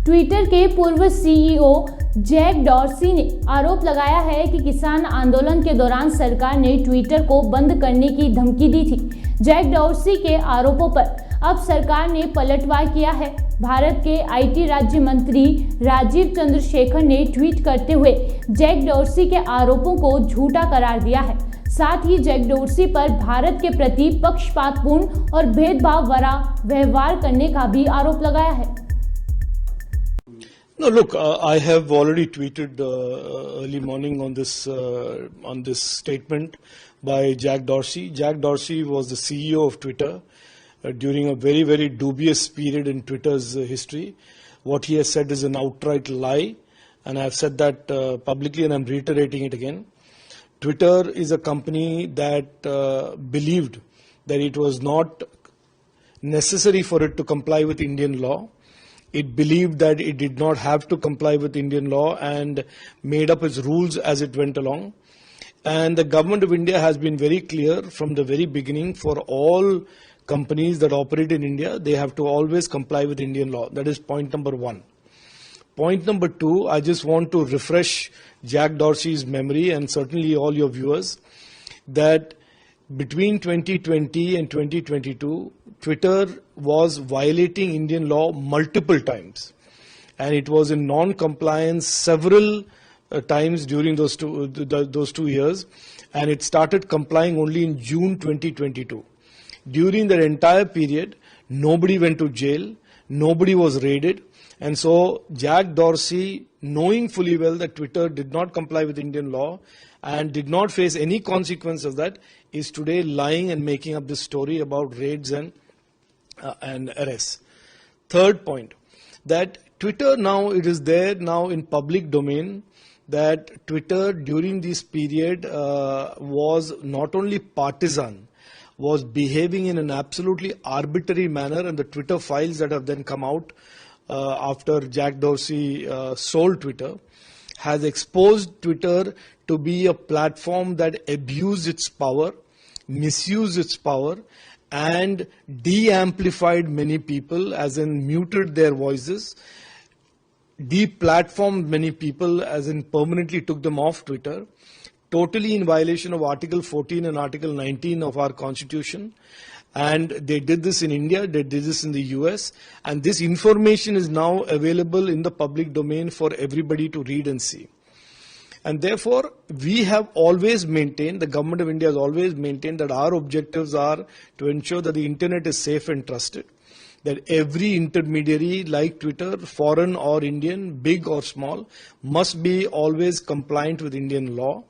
Twitter के पूर्व CEO Jack Dorsey ने आरोप लगाया है कि किसान आंदोलन के दौरान सरकार ने ट्विटर को बंद करने की धमकी दी थी। जैक डॉर्सी के आरोपों पर अब सरकार ने पलटवार किया है। भारत के आईटी राज्य मंत्री राजीव चंद्रशेखर ने ट्वीट करते हुए जैक डॉर्सी के आरोपों को झूठा करार दिया है। साथ ही जैक डॉर्सी पर भारत के प्रति पक्षपातपूर्ण और भेदभाव भरा व्यवहार करने का भी आरोप लगाया है। No, look, I have already tweeted early morning on this statement by Jack Dorsey. Jack Dorsey was the CEO of Twitter during a very, very dubious period in Twitter's history. What he has said is an outright lie, and I have said that publicly, and I'm reiterating it again. Twitter is a company that believed that it was not necessary for it to comply with Indian law. It believed that it did not have to comply with Indian law and made up its rules as it went along. And the government of India has been very clear from the very beginning, for all companies that operate in India, they have to always comply with Indian law. That is point number one. Point number two, I just want to refresh Jack Dorsey's memory and certainly all your viewers that between 2020 and 2022, Twitter was violating Indian law multiple times, and it was in non-compliance several times during those two years, and it started complying only in June 2022. During that entire period, nobody went to jail, nobody was raided, and so Jack Dorsey, knowing fully well that Twitter did not comply with Indian law and did not face any consequence of that, is today lying and making up this story about raids and arrests. Third point, that Twitter now, it is there now in public domain that Twitter during this period was not only partisan, was behaving in an absolutely arbitrary manner, and the Twitter files that have then come out after Jack Dorsey sold Twitter has exposed Twitter to be a platform that abused its power, misused its power, and de-amplified many people, as in muted their voices, de-platformed many people, as in permanently took them off Twitter, totally in violation of Article 14 and Article 19 of our Constitution. And they did this in India, they did this in the US, and this information is now available in the public domain for everybody to read and see. And therefore, we have always maintained, the government of India has always maintained that our objectives are to ensure that the internet is safe and trusted, that every intermediary like Twitter, foreign or Indian, big or small, must be always compliant with Indian law.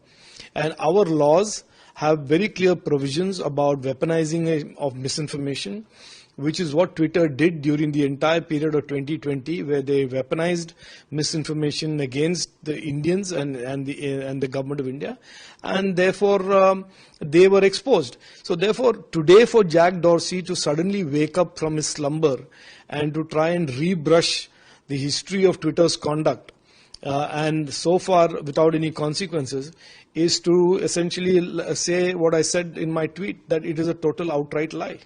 And our laws have very clear provisions about weaponizing of misinformation, which is what Twitter did during the entire period of 2020, where they weaponized misinformation against the Indians and the government of India, and therefore they were exposed. So therefore, today for Jack Dorsey to suddenly wake up from his slumber and to try and rebrush the history of Twitter's conduct, and so far without any consequences, is to essentially say what I said in my tweet, that it is a total outright lie.